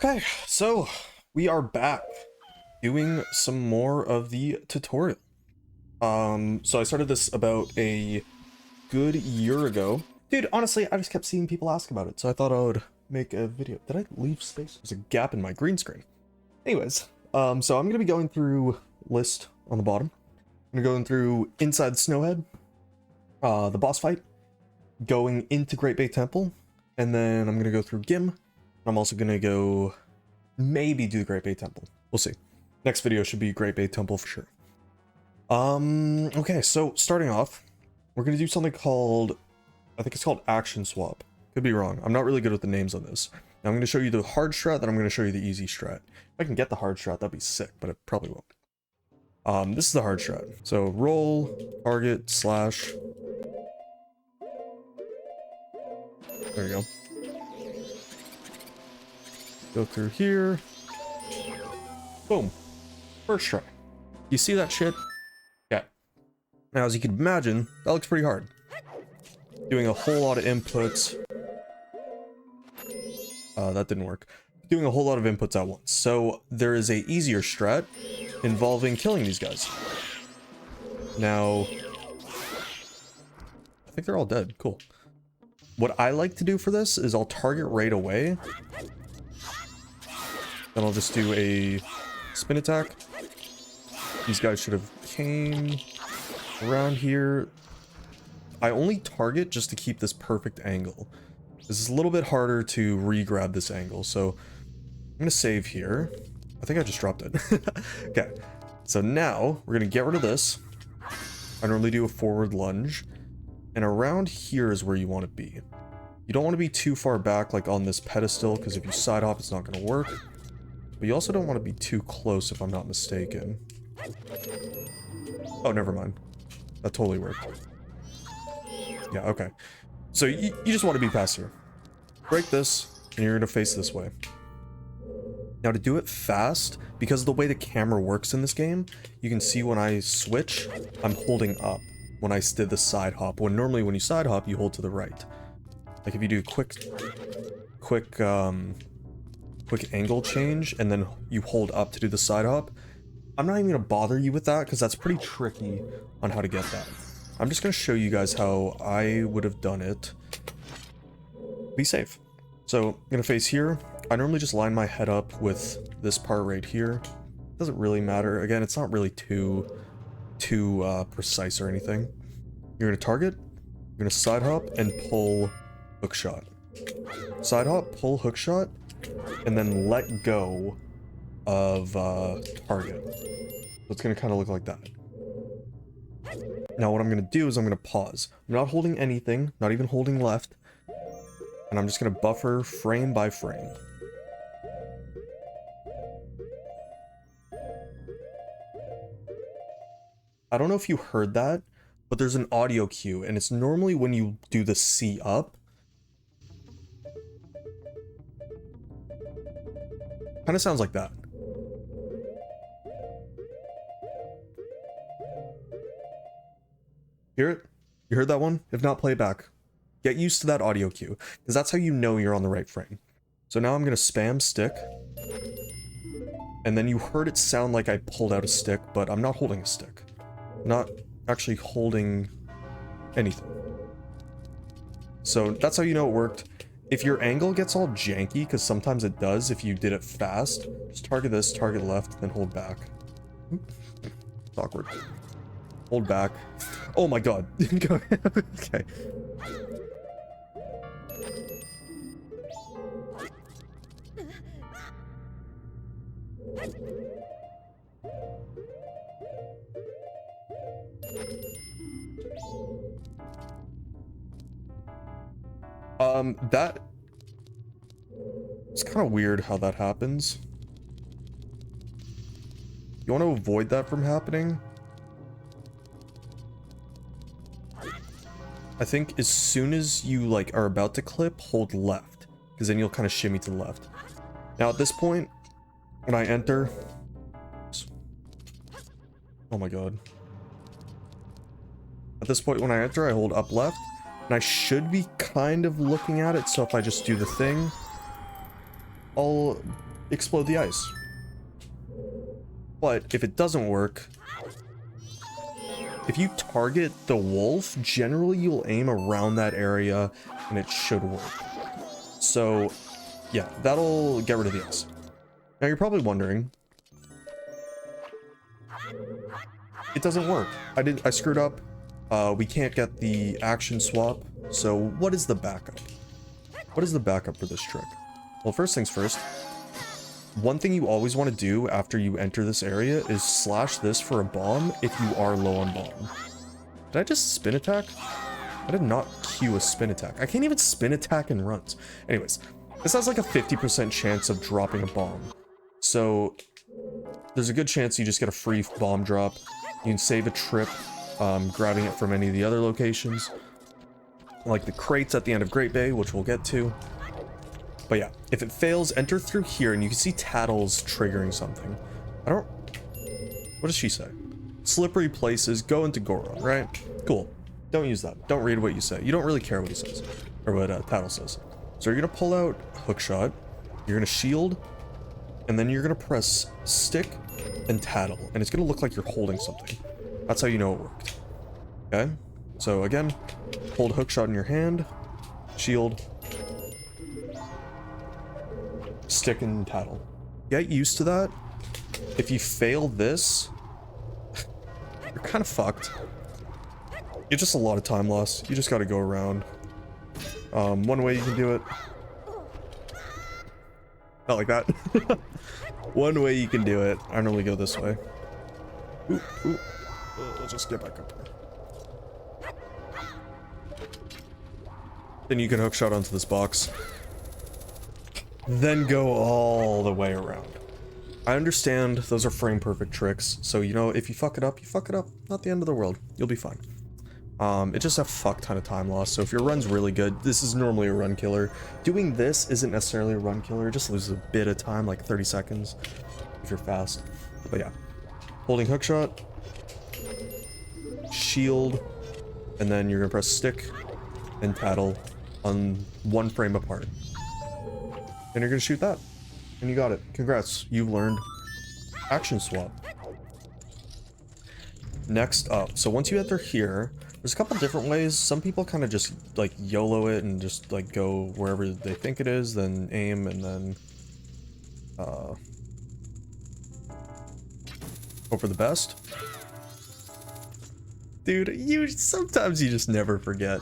Okay, so we are back doing some more of the tutorial. So I started this about a good year ago. Dude, honestly, I just kept seeing people ask about it, so I thought I would make a video. Did I leave space? There's a gap in my green screen. Anyways, so I'm gonna be going through list on the bottom. I'm gonna go through inside Snowhead, the boss fight, going into Great Bay Temple, and then I'm gonna go through Gim. I'm also gonna go maybe do Great Bay Temple. We'll see. Next video should be Great Bay Temple for sure. Okay, so starting off, we're gonna do something called, I think it's called Action Swap. Could be wrong. I'm not really good with the names on this. Now I'm gonna show you the hard strat, then I'm gonna show you the easy strat. If I can get the hard strat, that'd be sick, but it probably won't. This is the hard strat. So roll, target, slash. There you go. Go through here. Boom. First try. You see that shit? Yeah. Now, as you can imagine, that looks pretty hard. Doing a whole lot of inputs. That didn't work. Doing a whole lot of inputs at once. So there is a easier strat involving killing these guys. Now, I think they're all dead. Cool. What I like to do for this is I'll target right away. Then I'll just do a spin attack. These guys should have came around here. I only target just to keep this perfect angle. This is a little bit harder to re-grab this angle, so I'm gonna save here. I think I just dropped it. Okay, so now we're gonna get rid of this. I normally do a forward lunge, and around here is where you want to be. You don't want to be too far back, like on this pedestal, because if you side hop, it's not gonna work. But you also don't want to be too close, if I'm not mistaken. Oh, never mind. That totally worked. Yeah, okay. So you just want to be past here. Break this, and you're going to face this way. Now to do it fast, because of the way the camera works in this game, you can see when I switch, I'm holding up when I did the side hop. When normally when you side hop, you hold to the right. Like if you do quick angle change and then you hold up to do the side hop, I'm not even gonna bother you with that because that's pretty tricky on how to get that. I'm just gonna show you guys how I would have done it. Be safe. So I'm gonna face here. I normally just line my head up with this part right here. Doesn't really matter. Again, it's not really too precise or anything. You're gonna target, you're gonna side hop and pull hook shot. Side hop, pull hook shot, and then let go of target. So it's gonna kind of look like that. Now what I'm gonna do is I'm gonna pause. I'm not holding anything, not even holding left, and I'm just gonna buffer frame by frame. I don't know if you heard that, but there's an audio cue, and it's normally when you do the C up. Kind of sounds like that. Hear it? You heard that one? If not, play it back. Get used to that audio cue, because that's how you know you're on the right frame. So now I'm going to spam stick. And then you heard it sound like I pulled out a stick, but I'm not holding a stick. I'm not actually holding anything. So that's how you know it worked. If your angle gets all janky, because sometimes it does if you did it fast, just target this, target left, then hold back. It's awkward. Hold back. Oh my god. Okay. That... It's kind of weird how that happens. You want to avoid that from happening? I think as soon as you like are about to clip, hold left, because then you'll kind of shimmy to the left. Now at this point, when I enter... Oh my god. At this point when I enter, I hold up left. And I should be kind of looking at it, so if I just do the thing, I'll explode the ice. But if it doesn't work, if you target the wolf, generally you'll aim around that area and it should work. So yeah, that'll get rid of the ice. Now you're probably wondering, it doesn't work. I screwed up. We can't get the action swap. So what is the backup? What is the backup for this trick? Well, first things first, one thing you always want to do after you enter this area is slash this for a bomb if you are low on bomb. Did I just spin attack? I did not cue a spin attack. I can't even spin attack in runs. Anyways, this has like a 50% chance of dropping a bomb. So there's a good chance you just get a free bomb drop. You can save a trip grabbing it from any of the other locations, like the crates at the end of Great Bay, which we'll get to. But yeah, if it fails, enter through here, and you can see Tattles triggering something. What does she say? Slippery places, go into Goron, right? Cool. Don't use that. Don't read what you say. You don't really care what he says, or what Tattle says. So you're gonna pull out Hookshot, you're gonna shield, and then you're gonna press stick and Tattle, and it's gonna look like you're holding something. That's how you know it worked. Okay? So again, hold Hookshot in your hand, shield, stick and Tattle. Get used to that. If you fail this, you're kind of fucked. It's just a lot of time loss. You just gotta go around. One way you can do it. Not like that. One way you can do it. I normally go this way. Ooh, ooh. Let's just get back up here. Then you can hookshot onto this box. Then go all the way around. I understand those are frame perfect tricks, so you know, if you fuck it up, you fuck it up. Not the end of the world. You'll be fine. It's just a fuck ton of time loss, so if your run's really good, this is normally a run killer. Doing this isn't necessarily a run killer, it just loses a bit of time, like 30 seconds, if you're fast. But yeah. Holding hookshot, shield, and then you're gonna press stick and Tattle on one frame apart. And you're gonna shoot that. And you got it. Congrats, you've learned action swap. Next up, so once you enter here, there's a couple different ways. Some people kind of just like YOLO it and just like go wherever they think it is, then aim, and then hope for the best. Dude, sometimes you just never forget.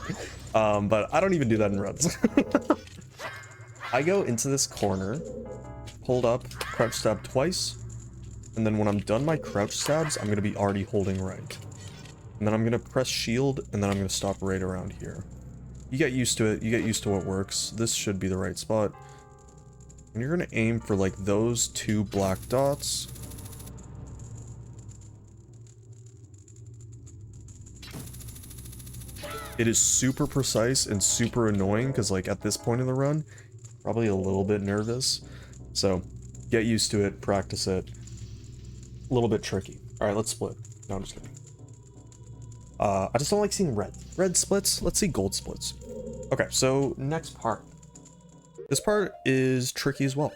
But I don't even do that in runs. I go into this corner, hold up, crouch stab twice, and then when I'm done my crouch stabs, I'm gonna be already holding right. And then I'm gonna press shield, and then I'm gonna stop right around here. You get used to it, you get used to what works. This should be the right spot. And you're gonna aim for like those two black dots. It is super precise and super annoying, because like at this point in the run, probably a little bit nervous. So get used to it, practice it. A little bit tricky. Alright, let's split. No, I'm just kidding. I just don't like seeing red splits. Let's see gold splits. Okay, so next part. This part is tricky as well.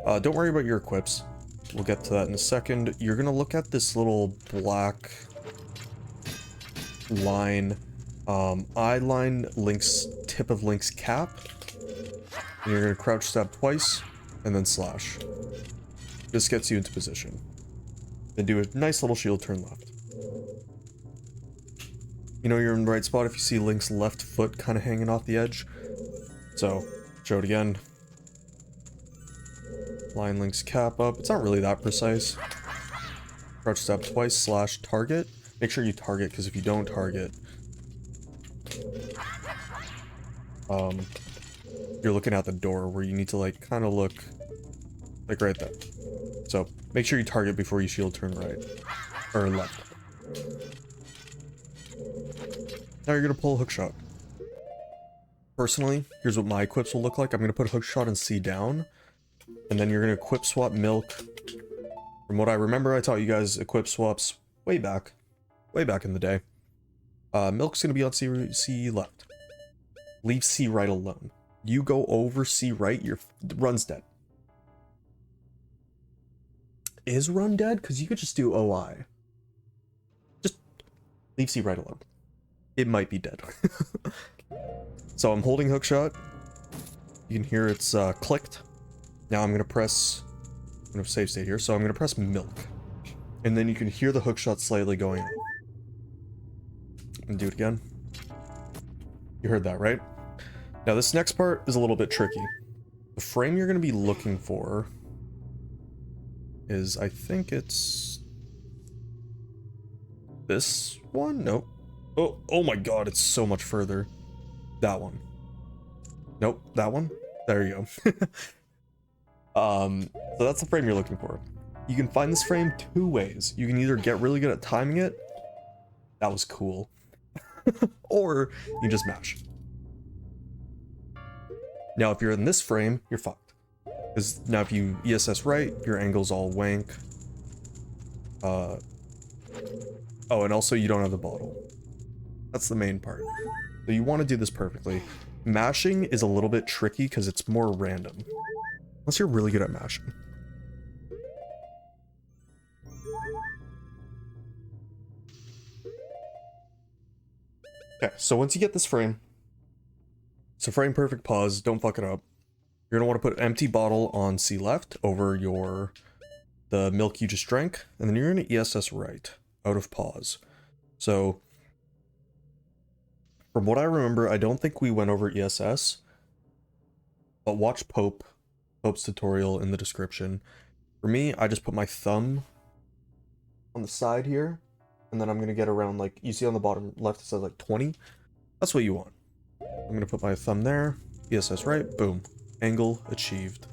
Don't worry about your equips. We'll get to that in a second. You're gonna look at this little black line. Eye line Link's tip of Link's cap. And you're gonna crouch stab twice and then slash. This gets you into position. Then do a nice little shield turn left. You know you're in the right spot if you see Link's left foot kind of hanging off the edge. So, show it again. Line Link's cap up. It's not really that precise. Crouch stab twice, slash target. Make sure you target, because if you don't target, you're looking at the door where you need to like kind of look like right there. So make sure you target before you shield turn right or left. Now you're gonna pull hookshot. Personally, here's what my equips will look like. I'm gonna put hookshot and C down, and then you're gonna equip swap milk. From what I remember, I taught you guys equip swaps way back in the day. Milk's gonna be on C left. Leave C right alone. You go over C right, your run's dead. is run dead? Because you could just do OI. Just leave C right alone. It might be dead. So I'm holding hookshot. You can hear it's clicked. Now I'm going to press... I'm going to save state here. So I'm going to press milk. And then you can hear the hookshot slightly going up. And do it again. You heard that, right? Now this next part is a little bit tricky. The frame you're going to be looking for is, I think it's this one? Nope. Oh my god, it's so much further. That one. Nope, that one. There you go. So that's the frame you're looking for. You can find this frame two ways. You can either get really good at timing it. That was cool. Or you can just mash. Now, if you're in this frame, you're fucked. Because now if you ESS right, your angle's all wank. Oh, and also you don't have the bottle. That's the main part. So you want to do this perfectly. Mashing is a little bit tricky because it's more random. Unless you're really good at mashing. Okay, so once you get this frame, so frame perfect pause, don't fuck it up. You're gonna want to put empty bottle on C left over the milk you just drank, and then you're gonna ESS right out of pause. So from what I remember, I don't think we went over ESS, but watch Pope's tutorial in the description. For me, I just put my thumb on the side here, and then I'm gonna get around, like, you see on the bottom left it says like 20. That's what you want. I'm gonna put my thumb there, ESS right, boom. Angle achieved.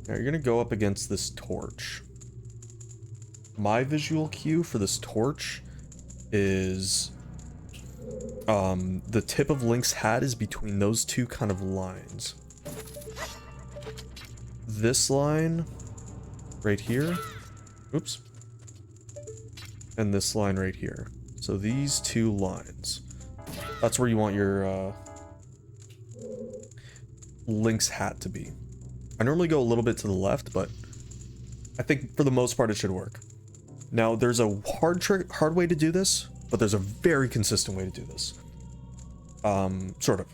Now you're gonna go up against this torch. My visual cue for this torch is the tip of Link's hat is between those two kind of lines. This line right here, oops, and this line right here. So these two lines, that's where you want your Link's hat to be. I normally go a little bit to the left, but I think for the most part it should work. Now there's a hard way to do this, but there's a very consistent way to do this. Sort of.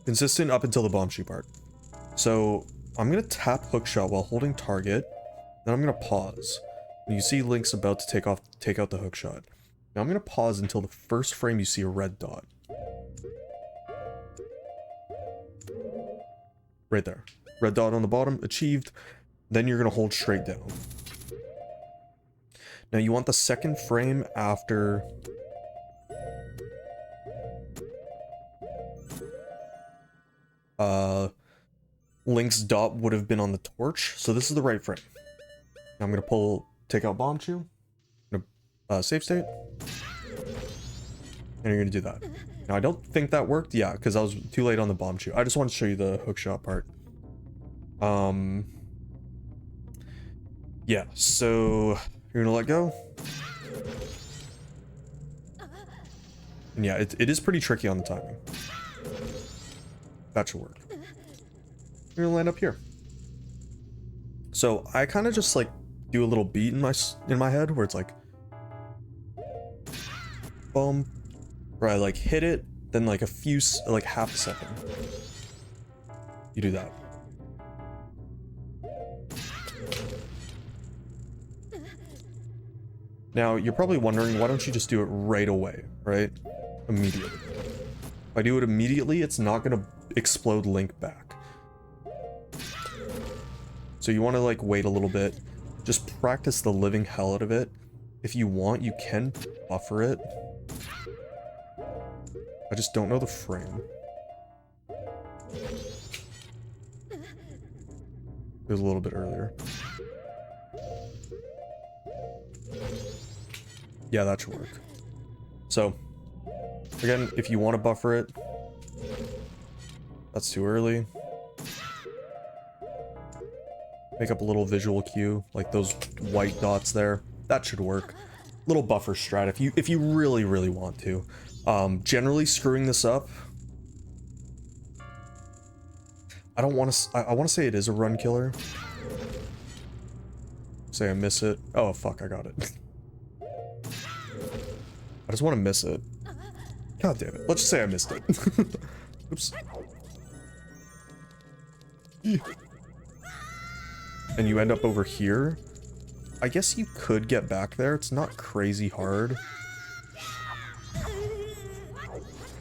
Consistent up until the bomb shoot part. So I'm gonna tap hookshot while holding target, then I'm gonna pause. And you see Link's about to take out the hookshot. Now I'm gonna pause until the first frame you see a red dot. Right there. Red dot on the bottom, achieved. Then you're gonna hold straight down. Now you want the second frame after Link's dot would have been on the torch, so this is the right frame. Now I'm gonna take out bomb chew, save state, and you're gonna do that. Now I don't think that worked, yeah, because I was too late on the bomb chew. I just wanted to show you the hookshot part. Yeah, so you're gonna let go. And yeah, it is pretty tricky on the timing. That should work. You're gonna land up here. So I kind of just like do a little beat in my head where it's like boom, where I like hit it, then like like half a second. You do that. Now you're probably wondering, why don't you just do it right away, right? Immediately. If I do it immediately, it's not gonna explode Link back. So you want to like wait a little bit, just practice the living hell out of it. If you want, you can buffer it. I just don't know the frame. It was a little bit earlier. Yeah, that should work. So, again, if you want to buffer it, that's too early. Make up a little visual cue, like those white dots there. That should work. Little buffer strat if you really, really want to. Generally screwing this up, I want to say it is a run killer. Say I miss it. Oh, fuck, I got it. I just want to miss it. God damn it. Let's just say I missed it. Oops. And you end up over here. I guess you could get back there. It's not crazy hard.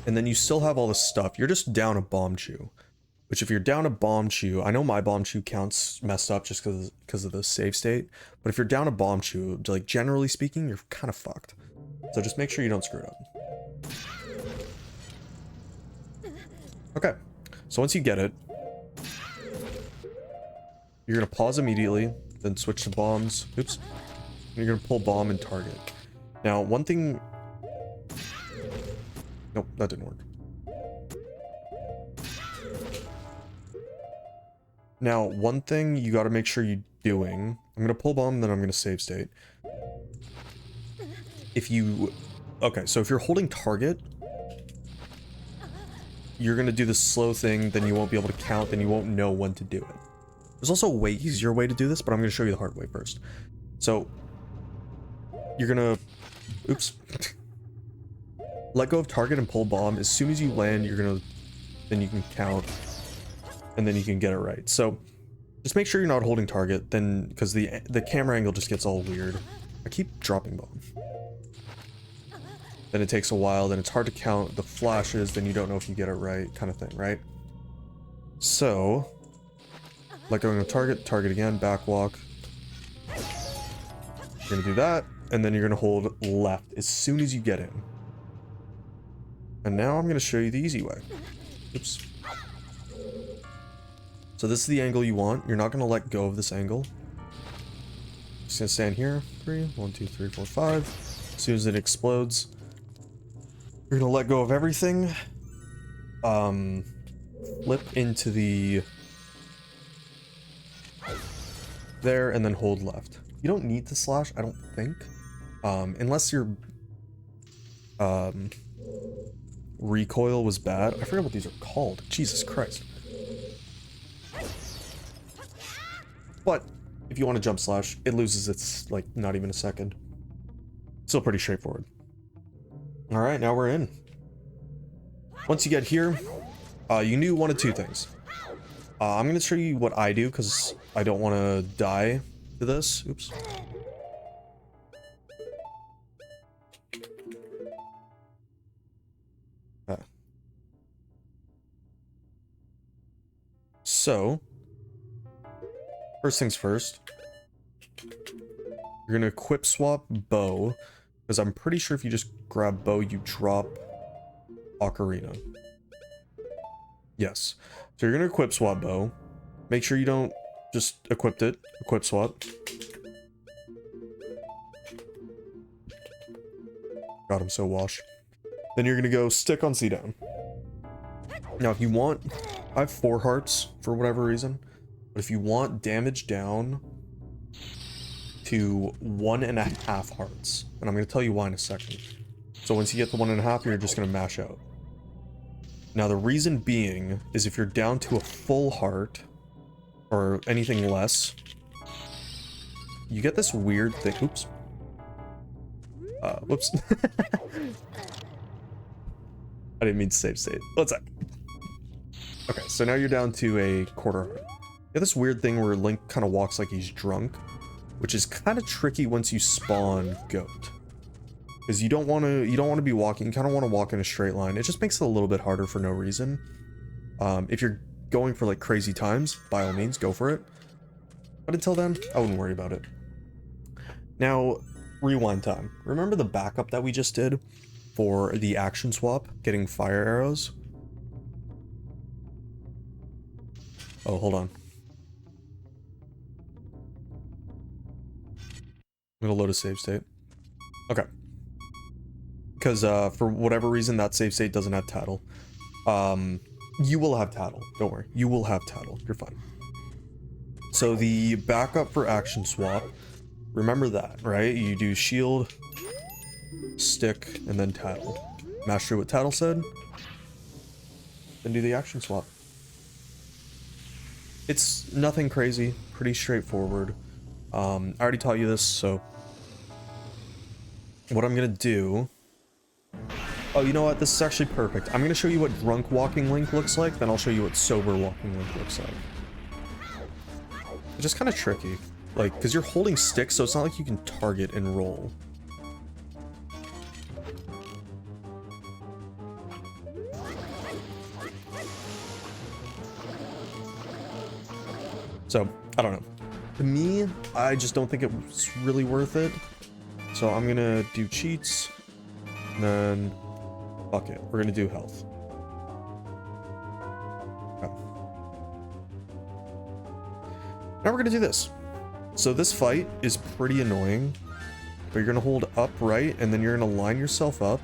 And then you still have all the stuff. You're just down a bomb chew. Which if you're down a bomb chew, I know my bomb chew counts messed up just because of the save state. But if you're down a bomb chew, like generally speaking, you're kind of fucked. So just make sure you don't screw it up. Okay. So once you get it, you're going to pause immediately, then switch to bombs. Oops. And you're going to pull bomb and target. Now, one thing... Nope, that didn't work. Now, one thing you got to make sure you're doing... I'm going to pull bomb, then I'm going to save state. If you... Okay, so if you're holding target, you're going to do the slow thing, then you won't be able to count, then you won't know when to do it. There's also a way easier way to do this, but I'm going to show you the hard way first. So, you're going to... Oops. Let go of target and pull bomb. As soon as you land, you're going to... Then you can count, and then you can get it right. So, just make sure you're not holding target, then... Because the camera angle just gets all weird. I keep dropping bomb. Then it takes a while, then it's hard to count the flashes, then you don't know if you get it right, kind of thing, right? So... Let go of target, target again, back walk. You're gonna do that, and then you're gonna hold left as soon as you get in. And now I'm gonna show you the easy way. Oops. So this is the angle you want. You're not gonna let go of this angle. Just gonna stand here. 1, 2, 3, 4, 5. As soon as it explodes, you're gonna let go of everything. Flip into the... there, and then hold left. You don't need to slash, I don't think. Unless your recoil was bad. I forget what these are called. Jesus Christ. But if you want to jump slash, it loses its, like, not even a second. Still pretty straightforward. Alright, now we're in. Once you get here, you can do one of two things. I'm going to show you what I do, because I don't want to die to this. Oops. So, first things first, you're going to equip swap bow, because I'm pretty sure if you just grab bow, you drop ocarina. Yes. So you're going to equip swap bow. Make sure you don't just equip it. Equip swap. God, I'm so washed. Then you're going to go stick on C down. Now, if you want... I have 4 hearts for whatever reason. But if you want damage down to 1.5 hearts. And I'm going to tell you why in a second. So once you get to 1.5, you're just going to mash out. Now, the reason being is if you're down to a full heart, or anything less, you get this weird thing. Oops. Whoops. I didn't mean to save state. One sec. Okay, so now you're down to a quarter heart. You have this weird thing where Link kind of walks like he's drunk, which is kind of tricky once you spawn Goat. Because you don't want to be walking, you kind of want to walk in a straight line. It just makes it a little bit harder for no reason. If you're going for like crazy times, by all means, go for it. But until then, I wouldn't worry about it. Now, rewind time. Remember the backup that we just did for the action swap, getting fire arrows? Oh, hold on. I'm gonna load a save state. Okay. Because for whatever reason, that save state doesn't have tattle. You will have tattle. Don't worry. You will have tattle. You're fine. So the backup for action swap, remember that, right? You do shield, stick, and then tattle. Mash through what tattle said, then do the action swap. It's nothing crazy. Pretty straightforward. I already taught you this, so what I'm gonna do... Oh, you know what? This is actually perfect. I'm gonna show you what drunk walking Link looks like, then I'll show you what sober walking Link looks like. It's just kind of tricky. Like, because you're holding sticks, so it's not like you can target and roll. So, I don't know. To me, I just don't think it was really worth it. So I'm gonna do cheats, and then, fuck it, we're gonna do health. Okay. Now we're gonna do this. So this fight is pretty annoying, but you're gonna hold up right, and then you're gonna line yourself up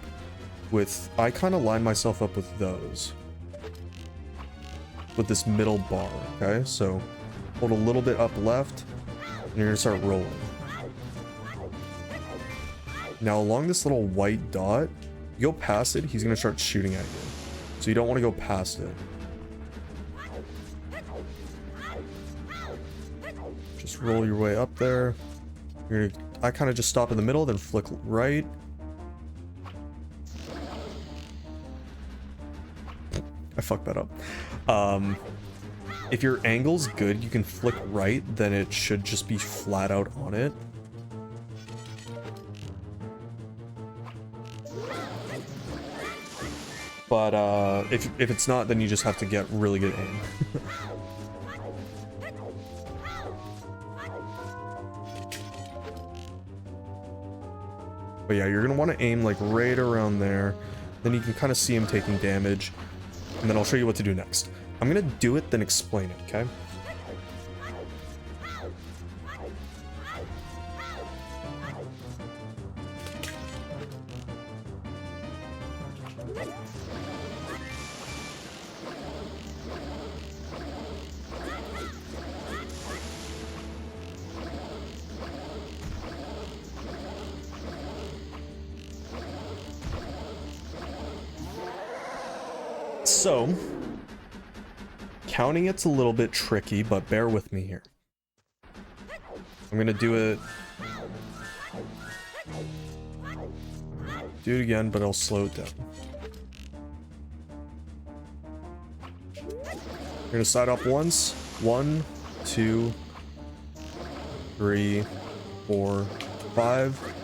with, I kind of line myself up with those. With this middle bar, okay? So hold a little bit up left, and you're gonna start rolling. Now along this little white dot, you go past it, he's gonna start shooting at you. So you don't want to go past it. Just roll your way up there. You're gonna, I kind of just stop in the middle, then flick right. I fucked that up. If your angle's good, you can flick right, then it should just be flat out on it. But if it's not, then you just have to get really good aim. But yeah, you're gonna want to aim like right around there. Then you can kind of see him taking damage. And then I'll show you what to do next. I'm gonna do it, then explain it, okay? So, counting it's a little bit tricky, but bear with me here. I'm gonna do it again, but I'll slow it down. You're gonna side up once. 1, 2, 3, 4, 5.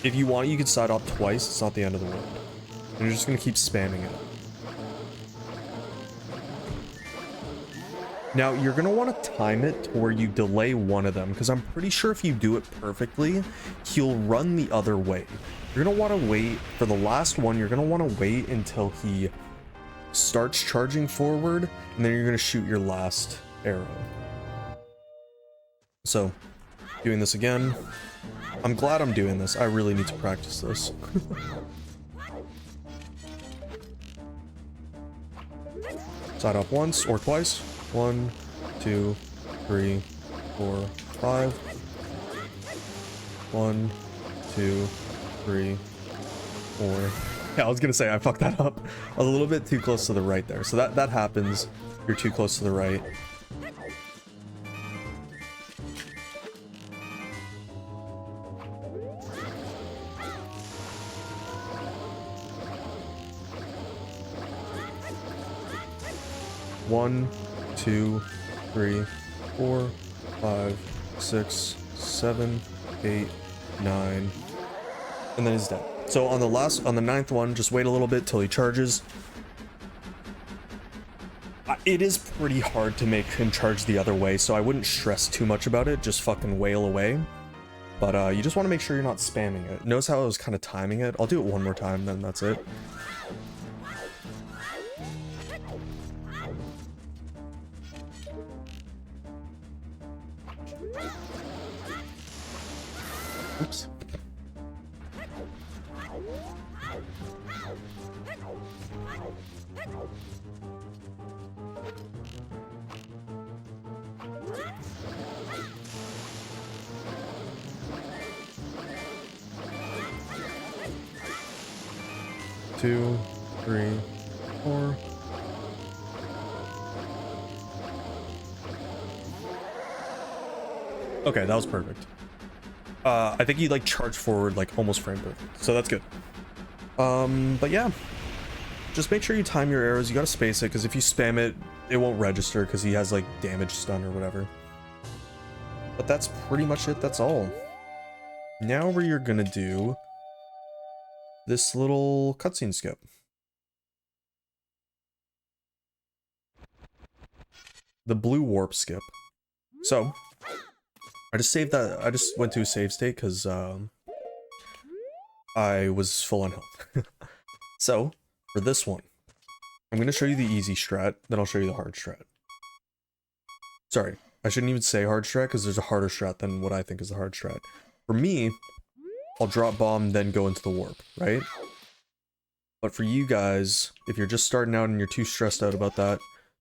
If you want, you can side up twice. It's not the end of the world. And you're just gonna keep spamming it. Now, you're going to want to time it to where you delay one of them, because I'm pretty sure if you do it perfectly, he'll run the other way. You're going to want to wait for the last one. You're going to want to wait until he starts charging forward, and then you're going to shoot your last arrow. So, doing this again. I'm glad I'm doing this. I really need to practice this. Side up once or twice. 1, 2, 3, 4, 5. 1, 2, 3, 4. Yeah, I was gonna say I fucked that up. I was a little bit too close to the right there. So that happens. You're too close to the right. One, 2, 3, 4, 5, 6, 7, 8, 9, and then he's dead. So on the ninth one, just wait a little bit till he charges. It is pretty hard to make him charge the other way, so I wouldn't stress too much about it. Just fucking wail away. But you just want to make sure you're not spamming it. Notice how I was kind of timing it? I'll do it one more time, then that's it. Oops. Two, 3, 4. Okay, that was perfect. I think he like charged forward like almost frame perfect, so that's good. But yeah, just make sure you time your arrows. You gotta space it, because if you spam it, it won't register because he has like damage stun or whatever. But that's pretty much it. That's all. Now we're gonna do this little cutscene skip. The blue warp skip. So I just saved that. I just went to a save state because I was full on health. So for this one, I'm gonna show you the easy strat, then I'll show you the hard strat. Sorry, I shouldn't even say hard strat because there's a harder strat than what I think is the hard strat. For me, I'll drop bomb, then go into the warp, right? But for you guys, if you're just starting out and you're too stressed out about that,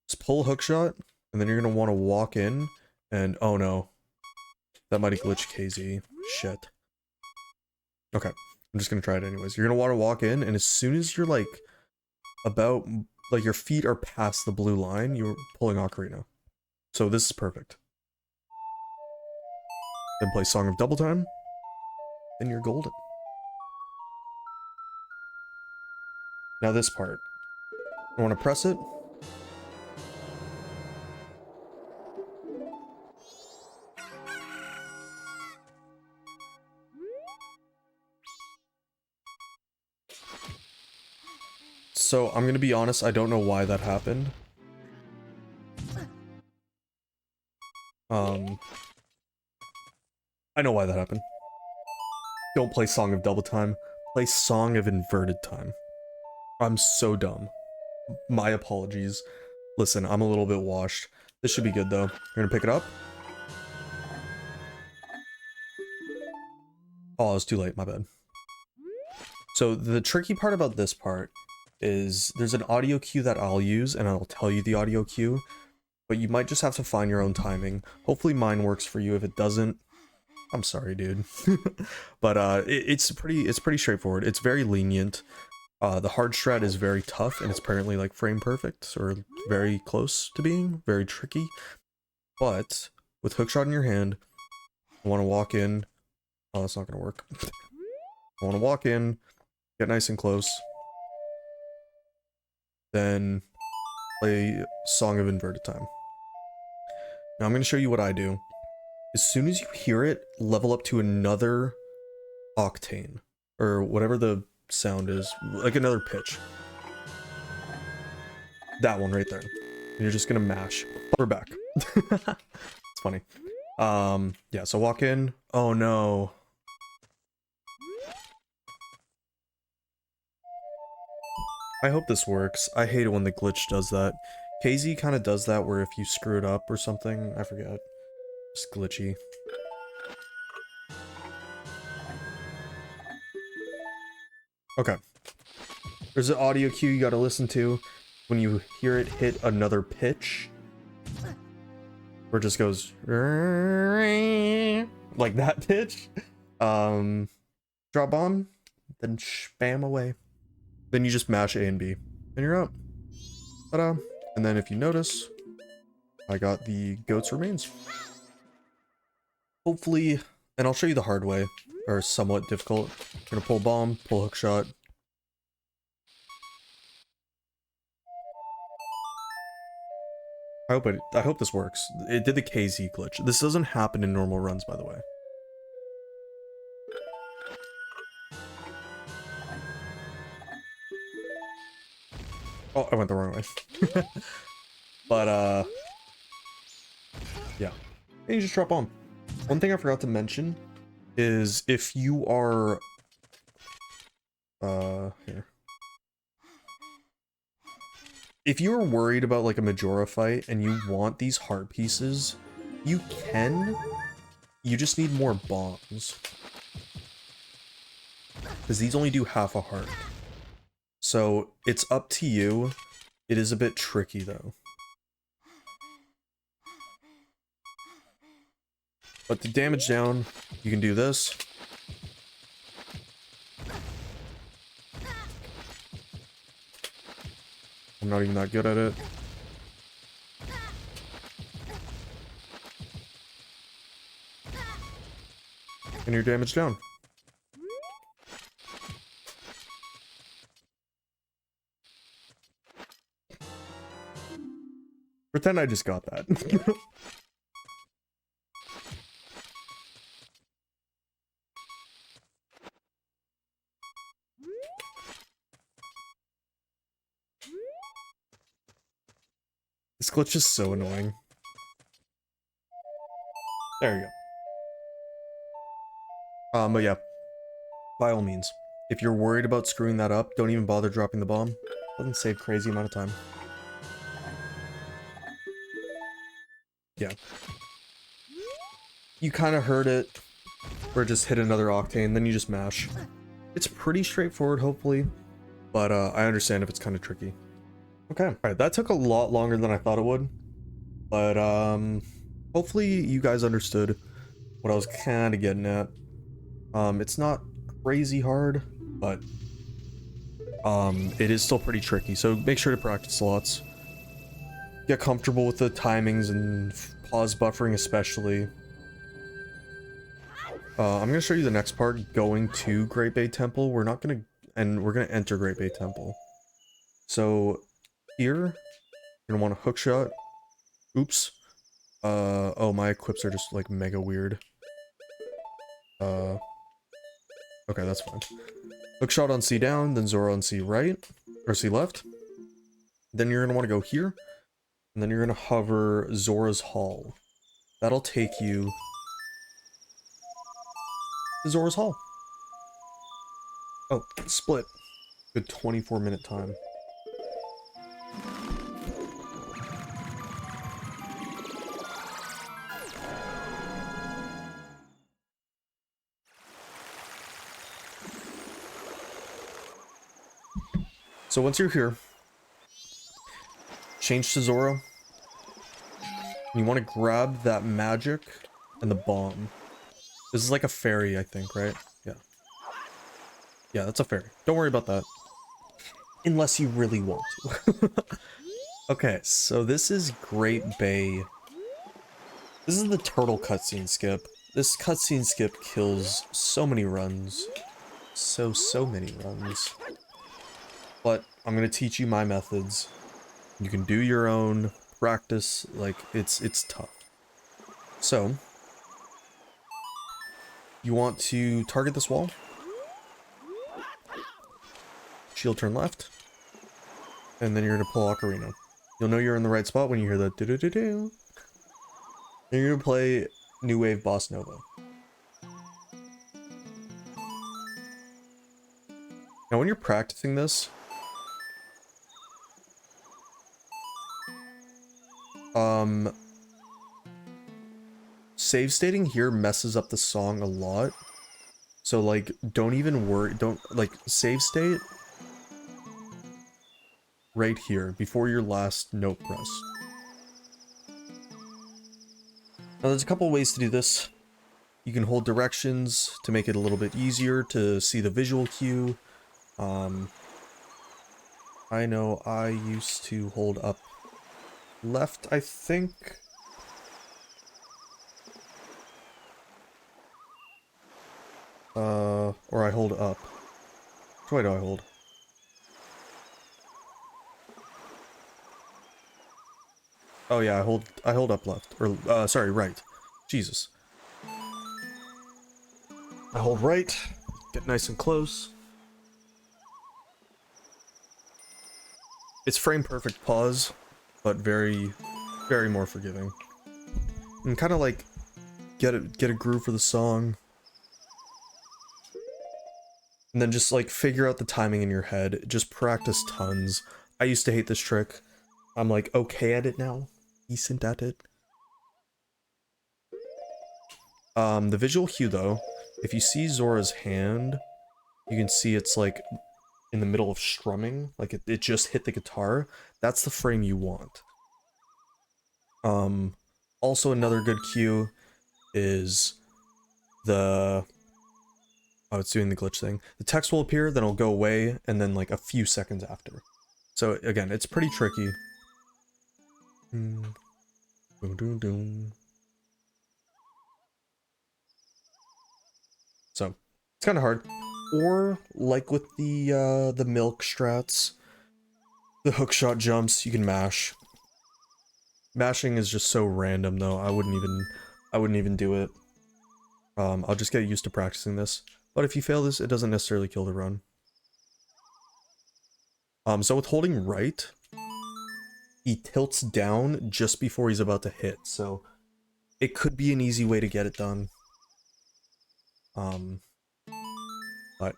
just pull a hook shot, and then you're gonna want to walk in, and oh no, that might have glitched KZ. Shit. Okay, I'm just gonna try it anyways. You're gonna want to walk in, and as soon as you're like about, like your feet are past the blue line, you're pulling Ocarina. So this is perfect. Then play Song of Double Time, then you're golden. Now this part. I want to press it. So I'm gonna be honest, I don't know why that happened. I know why that happened. Don't play Song of Double Time. Play Song of Inverted Time. I'm so dumb. My apologies. Listen, I'm a little bit washed. This should be good though. You're gonna pick it up. Oh, it's too late, my bad. So the tricky part about this part is there's an audio cue that I'll use, and I'll tell you the audio cue, but you might just have to find your own timing. Hopefully mine works for you. If it doesn't, I'm sorry, dude. But it's pretty straightforward. It's very lenient. The hard strat is very tough, and it's apparently like frame perfect, or very close to being, very tricky. But with hookshot in your hand, I want to walk in. Oh, that's not gonna work. I want to walk in, get nice and close, then play Song of Inverted Time. Now I'm gonna show you what I do. As soon as you hear it, level up to another octane, or whatever the sound is, like another pitch. That one right there. And you're just gonna mash. We're back. It's funny. Yeah, so walk in. Oh no. I hope this works. I hate it when the glitch does that. KZ kind of does that where if you screw it up or something, I forget. It's glitchy. Okay. There's an audio cue you gotta listen to when you hear it hit another pitch. Where it just goes like that pitch. Drop bomb, then spam away. Then you just mash A and B, and you're out. Ta-da! And then if you notice, I got the goat's remains. Hopefully, and I'll show you the hard way, or somewhat difficult. You're gonna pull bomb, pull hook shot. I hope this works. It did the KZ glitch. This doesn't happen in normal runs, by the way. Oh, I went the wrong way. But, yeah. And you just drop bomb. One thing I forgot to mention is if you are... here. If you are worried about, like, a Majora fight and you want these heart pieces, you can. You just need more bombs. Because these only do half a heart. So, it's up to you. It is a bit tricky, though. But to damage down, you can do this. I'm not even that good at it. and your damage down. Pretend I just got that. This glitch is so annoying. There you go. But yeah, by all means, if you're worried about screwing that up, don't even bother dropping the bomb. Doesn't save crazy amount of time. Yeah. You kind of heard it, or just hit another octane, then you just mash. It's pretty straightforward, hopefully, but I understand if it's kind of tricky. Okay, alright, that took a lot longer than I thought it would, but hopefully you guys understood what I was kind of getting at. It's not crazy hard, but it is still pretty tricky, so make sure to practice lots. Get comfortable with the timings and pause buffering especially. I'm gonna show you the next part, going to Great Bay Temple. We're gonna enter Great Bay Temple. So here, you're gonna want a hook shot. Oops. Oh, my equips are just like mega weird. Okay, that's fine. Hook shot on C down, then Zora on C right, or C left. Then you're gonna want to go here, and then you're gonna hover Zora's Hall. That'll take you to Zora's Hall. Oh, split. Good 24-minute time. So once you're here, change to Zora. You want to grab that magic and the bomb. This is like a fairy, I think, right? Yeah. Yeah, that's a fairy. Don't worry about that. Unless you really want to. Okay, so this is Great Bay. This is the turtle cutscene skip. This cutscene skip kills so many runs. So many runs. But I'm gonna teach you my methods. You can do your own practice, like it's tough. So you want to target this wall. Shield turn left. And then you're gonna pull Ocarina. You'll know you're in the right spot when you hear the do-do-do-do. Then you're gonna play New Wave Bossa Nova. Now when you're practicing this, save stating here messes up the song a lot. So like, don't even worry, like, save state right here before your last note press. Now there's a couple ways to do this. You can hold directions to make it a little bit easier to see the visual cue. I know I used to hold up left, I think. Or I hold up. Which way do I hold? Oh yeah, I hold up left. Or, sorry, right. Jesus. I hold right, get nice and close. It's frame perfect pause, but very, very more forgiving. And kind of like, get a groove for the song. And then just like figure out the timing in your head. Just practice tons. I used to hate this trick. I'm like okay at it now. Decent at it. The visual cue though, if you see Zora's hand, you can see it's like in the middle of strumming, like it just hit the guitar. That's the frame you want. Also another good cue is the... Oh, it's doing the glitch thing. The text will appear, then it'll go away, and then like a few seconds after. So again, it's pretty tricky. Boom, boom, boom. It's kind of hard. Or like with the milk strats, the hookshot jumps, you can mash. Mashing is just so random though. I wouldn't even do it. I'll just get used to practicing this. But if you fail this, it doesn't necessarily kill the run. So with holding right, he tilts down just before he's about to hit, so it could be an easy way to get it done. But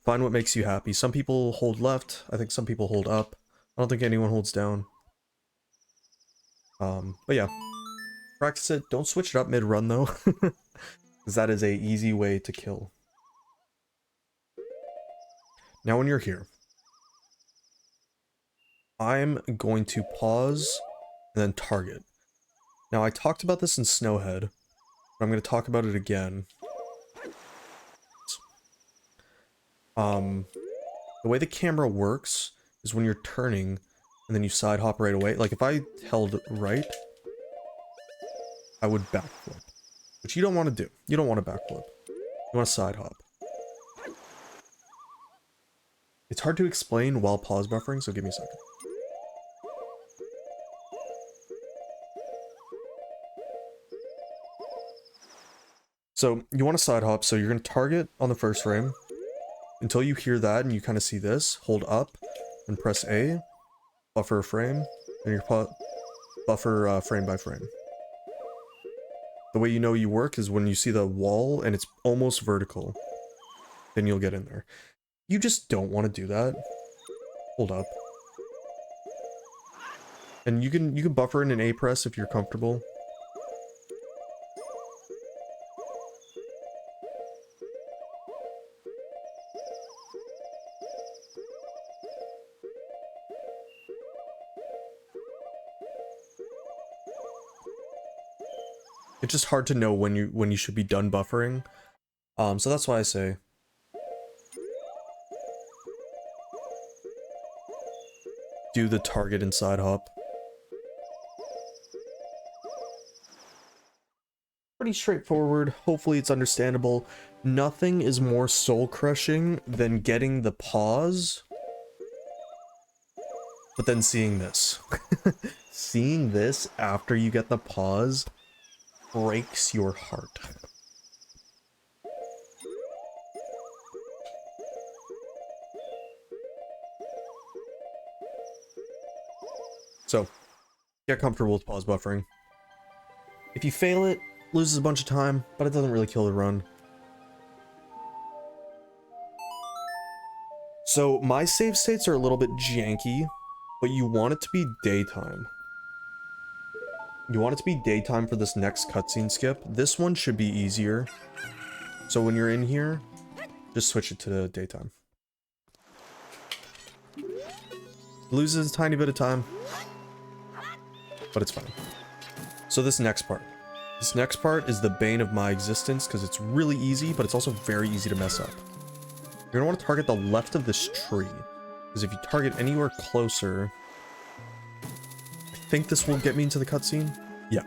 find what makes you happy. Some people hold left, I think some people hold up. I don't think anyone holds down. But yeah, practice it. Don't switch it up mid-run though, because that is a easy way to kill. Now when you're here, I'm going to pause and then target. Now I talked about this in Snowhead, but I'm going to talk about it again. The way the camera works is when you're turning and then you side hop right away. Like if I held right, I would backflip, which you don't want to do. You don't want to backflip. You want to side hop. It's hard to explain while pause buffering, so give me a second. So you want to side hop, so you're going to target on the first frame until you hear that and you kind of see this. Hold up and press A, buffer a frame, and you buffer frame by frame. The way you know you work is when you see the wall and it's almost vertical, then you'll get in there. You just don't want to do that. Hold up. And you can buffer in an A press if you're comfortable. It's just hard to know when you should be done buffering. So that's why I say do the target and side hop. Pretty straightforward. Hopefully it's understandable. Nothing is more soul crushing than getting the pause, but then seeing this. Seeing this after you get the pause breaks your heart. So, get comfortable with pause buffering. If you fail it, loses a bunch of time, but it doesn't really kill the run. So, my save states are a little bit janky, but you want it to be daytime. You want it to be daytime for this next cutscene skip. This one should be easier. So when you're in here, just switch it to daytime. Loses a tiny bit of time, but it's fine. So this next part. This next part is the bane of my existence because it's really easy, but it's also very easy to mess up. You're going to want to target the left of this tree, because if you target anywhere closer, I think this will get me into the cutscene. Yeah.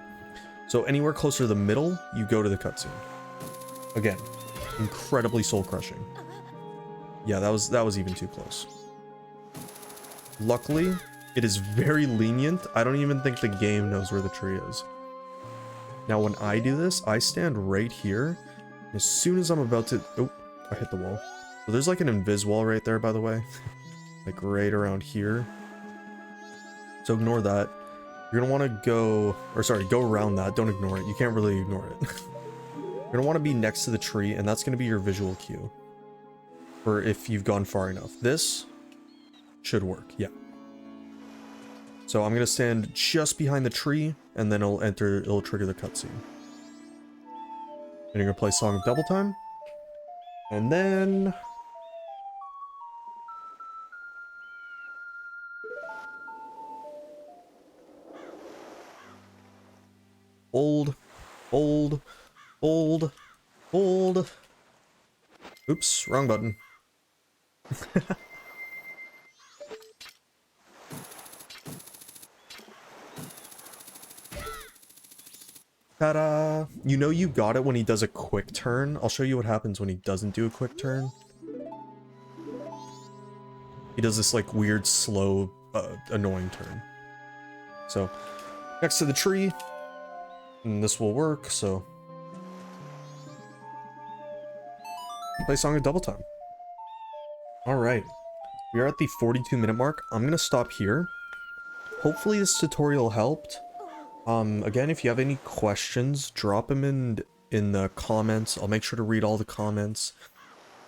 So anywhere closer to the middle, you go to the cutscene. Again, incredibly soul crushing. Yeah, that was even too close. Luckily, it is very lenient. I don't even think the game knows where the tree is. Now, when I do this, I stand right here. As soon as I'm about to... Oh, I hit the wall. So there's like an invis wall right there, by the way. Like right around here. So ignore that. You're going to want to go... Or sorry, go around that. Don't ignore it. You can't really ignore it. You're going to want to be next to the tree, and that's going to be your visual cue. For if you've gone far enough. This should work. Yeah. So I'm going to stand just behind the tree, and then it'll trigger the cutscene. And you're going to play Song of Double Time. And then... Hold. Oops, wrong button. Ta-da! You know you got it when he does a quick turn. I'll show you what happens when he doesn't do a quick turn. He does this like weird, slow, annoying turn. So, next to the tree, and this will work, so. Play song at double time. Alright, we are at the 42-minute mark. I'm gonna stop here. Hopefully this tutorial helped. Again, if you have any questions, drop them in the comments. I'll make sure to read all the comments.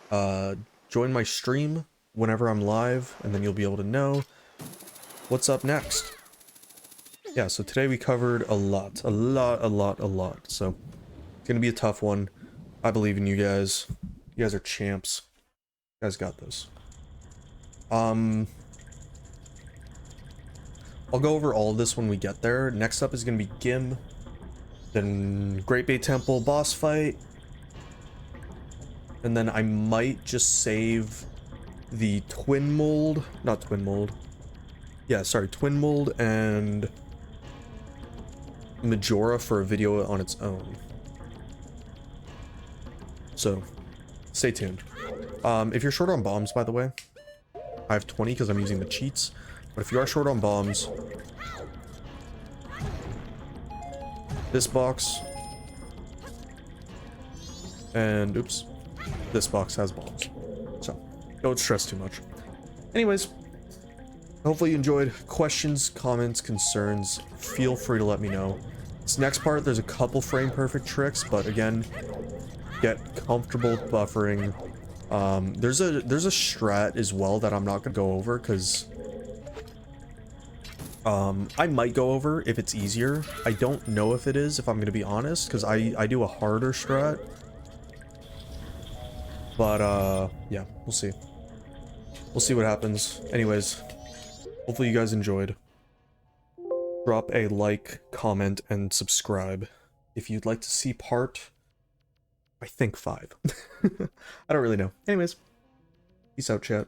Join my stream whenever I'm live, and then you'll be able to know what's up next. Yeah, so today we covered a lot. So it's gonna be a tough one. I believe in you guys. You guys are champs. You guys got this. I'll go over all of this when we get there. Next up is gonna be Gim, then Great Bay Temple boss fight, and then I might just save the twin mold, not twin mold. Yeah, sorry, twin mold and Majora for a video on its own. So, stay tuned. If you're short on bombs, by the way, I have 20 because I'm using the cheats. But if you are short on bombs, this box, and oops, this box has bombs. So, don't stress too much. Anyways, hopefully you enjoyed. Questions, comments, concerns, feel free to let me know. This next part, there's a couple frame perfect tricks, but again, get comfortable buffering. There's a strat as well that I'm not gonna go over because I might go over if it's easier. I don't know if it is, if I'm gonna be honest, because I do a harder strat. But yeah, we'll see. We'll see what happens. Anyways, hopefully you guys enjoyed. Drop a like, comment, and subscribe if you'd like to see part, I think 5. I don't really know. Anyways, peace out, chat.